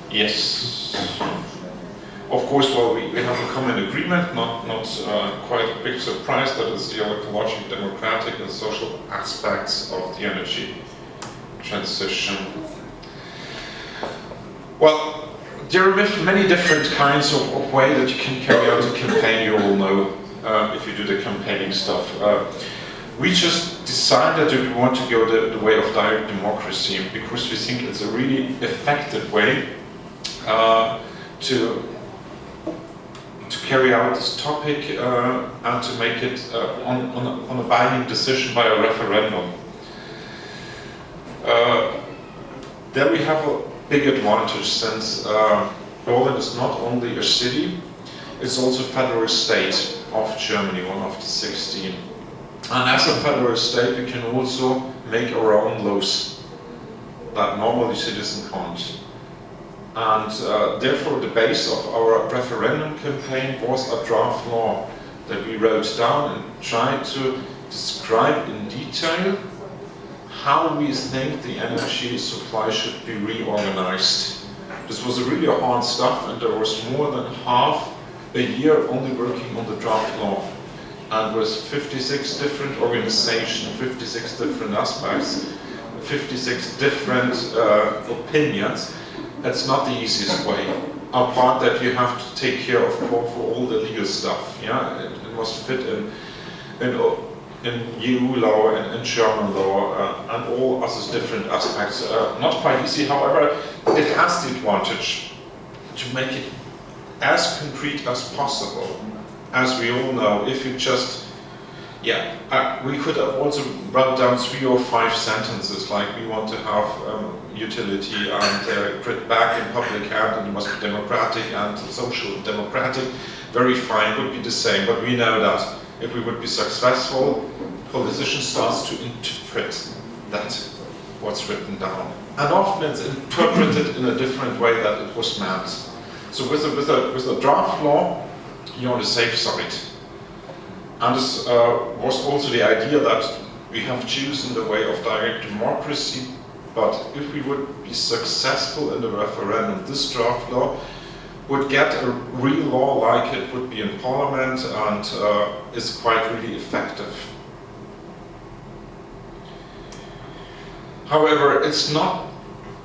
Yes. Of course, well, we have a common agreement, not quite a big surprise, that it's the ecological, democratic and social aspects of the energy transition. Well, there are many different kinds of way that you can carry out a campaign, you all know, if you do the campaigning stuff. We just decided that we want to go the way of direct democracy because we think it's a really effective way to carry out this topic and to make it on a binding decision by a referendum. There we have a big advantage since Berlin is not only a city, it's also a federal state of Germany, one of the 16. And as a federal state, we can also make our own laws that normally citizens can't. And therefore the base of our referendum campaign was a draft law that we wrote down and tried to describe in detail how we think the energy supply should be reorganized. This was really hard stuff, and there was more than half a year only working on the draft law. And with 56 different organizations, 56 different aspects, 56 different opinions, it's not the easiest way. Apart that you have to take care of for all the legal stuff. Yeah, it must fit in EU law and in German law and all other different aspects. Not quite easy, however, it has the advantage to make it as concrete as possible. As we all know, if you just, we could have also wrote down 3 or 5 sentences, like we want to have utility and grid back in public hand, and it must be democratic and social and democratic. Very fine, would be the same, but we know that if we would be successful, politicians start to interpret that, what's written down. And often it's interpreted in a different way that it was meant. So with a draft law, you're on the safe side. And this was also the idea that we have chosen the way of direct democracy, but if we would be successful in the referendum, this draft law would get a real law like it would be in Parliament and is quite really effective. However, it's not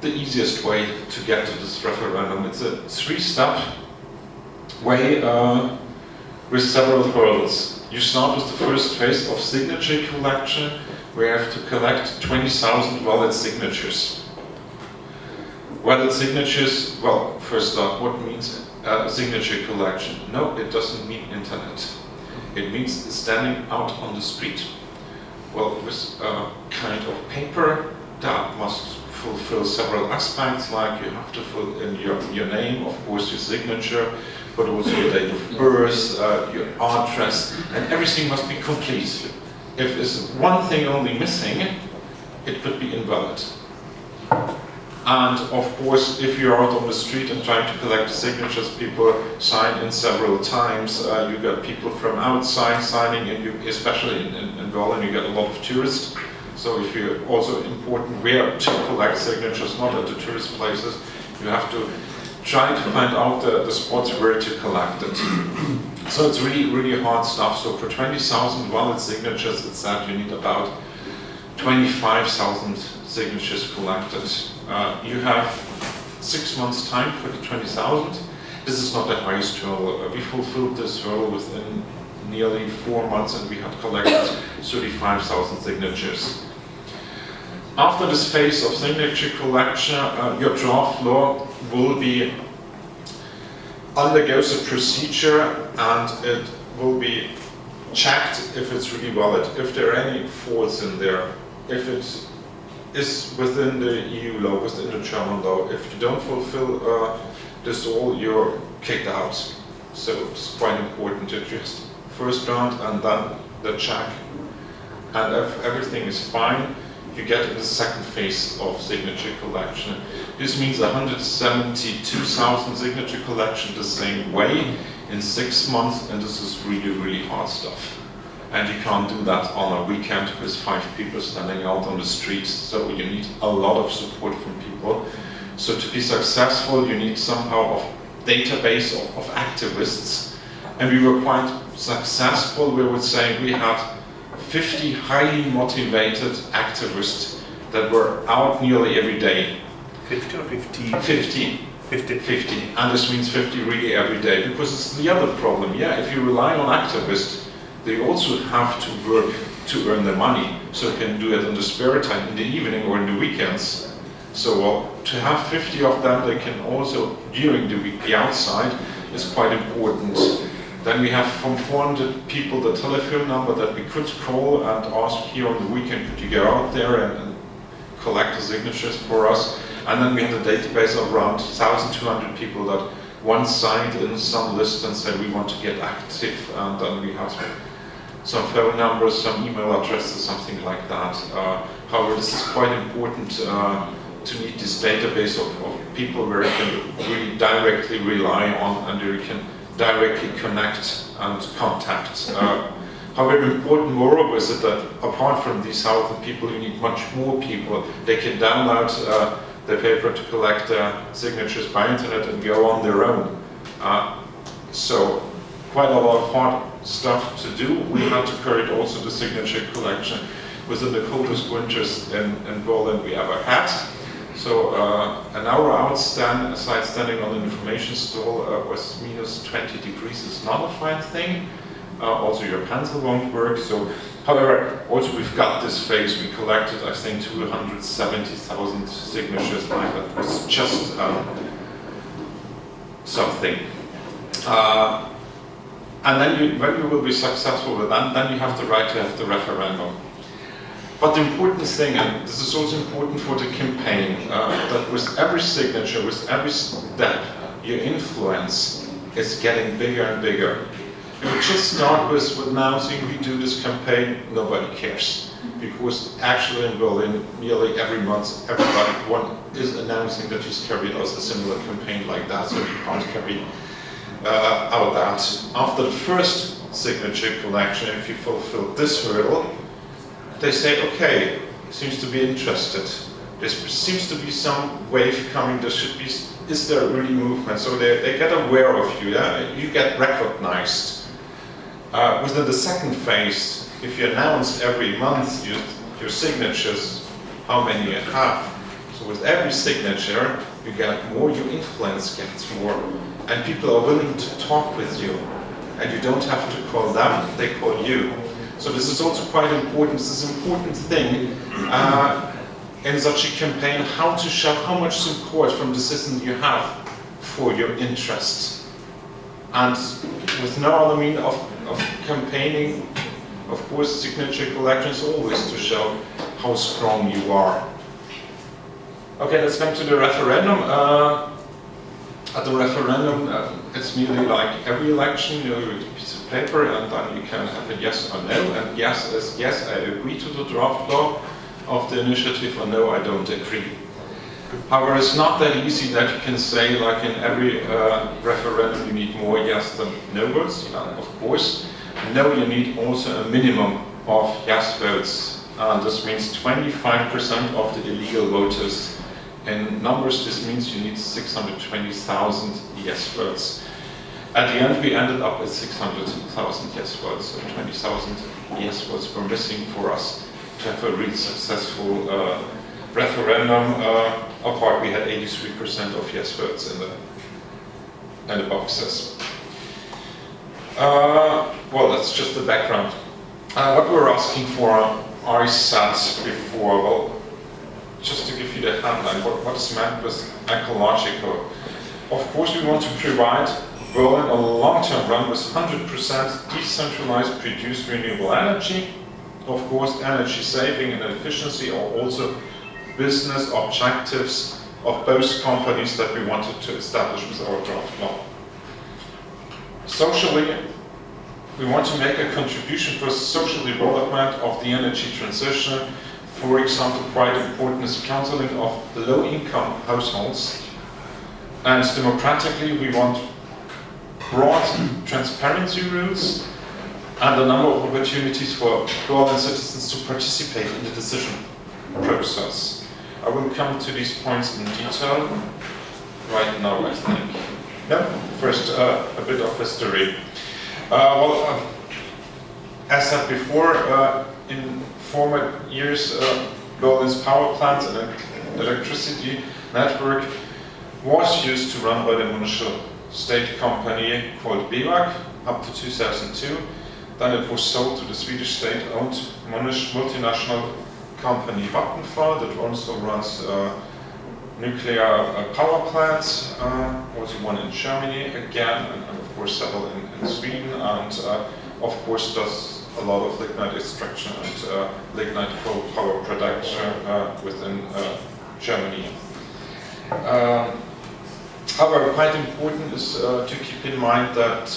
the easiest way to get to this referendum. It's a 3-step way with several hurdles. You start with the first phase of signature collection, where you have to collect 20,000 valid signatures. Valid signatures, well, first off, what means signature collection? No, it doesn't mean internet. It means standing out on the street. Well, with a kind of paper that must fulfill several aspects, like you have to fill in your name, of course your signature, but also your date of birth, your address, and everything must be complete. If there's one thing only missing, it could be invalid. And of course, if you're out on the street and trying to collect signatures, people sign in several times. You got people from outside signing in, especially in Berlin, you get a lot of tourists. So if you're also important where to collect signatures, not at the tourist places, you have to try to find out the spots where to collect it. So it's really, really hard stuff. So for 20,000 valid signatures, it's that you need about 25,000 signatures collected. You have 6 months time for the 20,000. This is not the highest hurdle. We fulfilled this hurdle within nearly 4 months, and we had collected 35,000 signatures. After this phase of signature collection, your draft law will be undergoes a procedure, and it will be checked if it's really valid, if there are any faults in there, if it is within the EU law, within the German law. If you don't fulfill this all, you're kicked out. So it's quite important to just first round and then the check. And if everything is fine, you get in the second phase of signature collection. This means 172,000 signature collection the same way in 6 months, and this is really, really hard stuff. And you can't do that on a weekend with 5 people standing out on the streets, so you need a lot of support from people. So to be successful, you need somehow a database of activists. And we were quite successful. We would say we had 50 highly motivated activists that were out nearly every day. 50 or 50? 50. 50. 50. And this means 50 really every day, because it's the other problem. Yeah, if you rely on activists, they also have to work to earn their money, so they can do it in the spare time, in the evening or in the weekends. So to have 50 of them, they can also, during the week, be outside, is quite important. Then we have from 400 people the telephone number that we could call and ask here on the weekend, could you go out there and collect the signatures for us? And then we had a database of around 1,200 people that once signed in some list and said we want to get active, and then we have some phone numbers, some email addresses, something like that. However, this is quite important to need this database of people where you can really directly rely on and where you can directly connect and contact. However, important moreover is that apart from these 1,000 people, you need much more people. They can download the paper to collect signatures by internet and go on their own. So quite a lot of hard stuff to do. We had to carry also the signature collection within the coldest winters in Berlin we ever had. So an hour outside standing on an information stall was minus 20 degrees is not a fine thing. Also your pencil won't work. So, however, also we've got this phase. We collected, I think, 270,000 signatures. That was just something. And then when you will be successful with that, then you have the right to have the referendum. But the important thing, and this is also important for the campaign, that with every signature, with every step, your influence is getting bigger and bigger. You just start with announcing we do this campaign, nobody cares. Because actually in Berlin, nearly every month, everyone is announcing that he's carried out a similar campaign like that, so you can't carry out that. After the first signature collection, if you fulfill this hurdle, they say, okay, seems to be interested. There seems to be some wave coming, there should be, is there really movement? So they get aware of you, yeah? You get recognized. Within the second phase, if you announce every month your signatures, how many you have, so with every signature, you get more, your influence gets more, and people are willing to talk with you, and you don't have to call them, they call you. So this is also quite important. This is an important thing in such a campaign, how to show how much support from the citizens you have for your interests. And with no other means of campaigning, of course, signature collection is always to show how strong you are. Okay, let's come to the referendum. At the referendum, it's merely like every election, you get a piece of paper and then you can have a yes or no, and yes is yes, I agree to the draft law of the initiative, or no, I don't agree. However, it's not that easy that you can say, like in every referendum, you need more yes than no votes. Of course, no, you need also a minimum of yes votes. This means 25% of the illegal voters. In numbers, this means you need 620,000 yes votes. At the end, we ended up at 600,000 yes votes, so 20,000 yes votes were missing for us to have a really successful referendum. Apart, we had 83% of yes votes in the boxes. Well, that's just the background. What we're asking for, I said before, well, just to give you the headline, what is meant with ecological? Of course, we want to provide Berlin a long-term run with 100% decentralized produced renewable energy. Of course, energy saving and efficiency are also business objectives of both companies that we wanted to establish with our draft law. Socially, we want to make a contribution for social development of the energy transition. For example, quite important is counseling of low-income households. And democratically, we want broad transparency rules and a number of opportunities for Berlin citizens to participate in the decision process. I will come to these points in detail right now, I think. No, first a bit of history. As said before, in former years, Berlin's power plants and electricity network was used to run by the municipal state company called BEWAG up to 2002. Then it was sold to the Swedish state-owned multinational company Vattenfall that also runs nuclear power plants, also one in Germany again, and of course several in Sweden, and of course does a lot of lignite extraction and lignite power production within Germany. However, quite important is to keep in mind that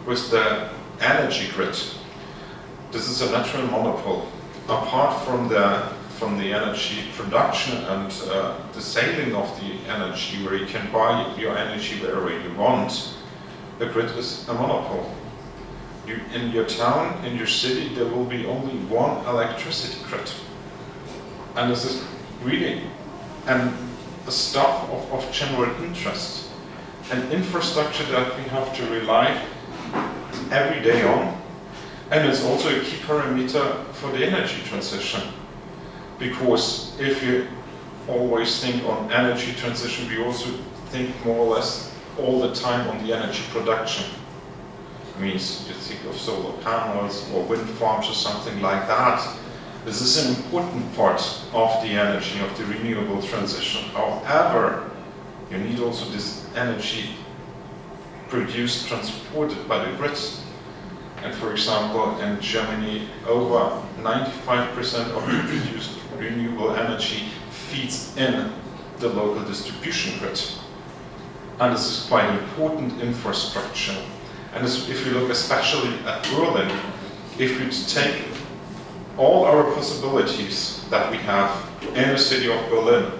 with the energy grid, this is a natural monopoly. Apart from the energy production and the selling of the energy, where you can buy your energy wherever you want, the grid is a monopoly. In your town, in your city, there will be only one electricity grid. And this is really a stuff of general interest, an infrastructure that we have to rely every day on. And it's also a key parameter for the energy transition. Because if you always think on energy transition, we also think more or less all the time on the energy production. It means you think of solar panels or wind farms or something like that. This is an important part of the energy, of the renewable transition. However, you need also this energy produced, transported by the grids. And for example, in Germany, over 95% of the produced renewable energy feeds in the local distribution grid. And this is quite important infrastructure. And if you look especially at Berlin, if we take all our possibilities that we have in the city of Berlin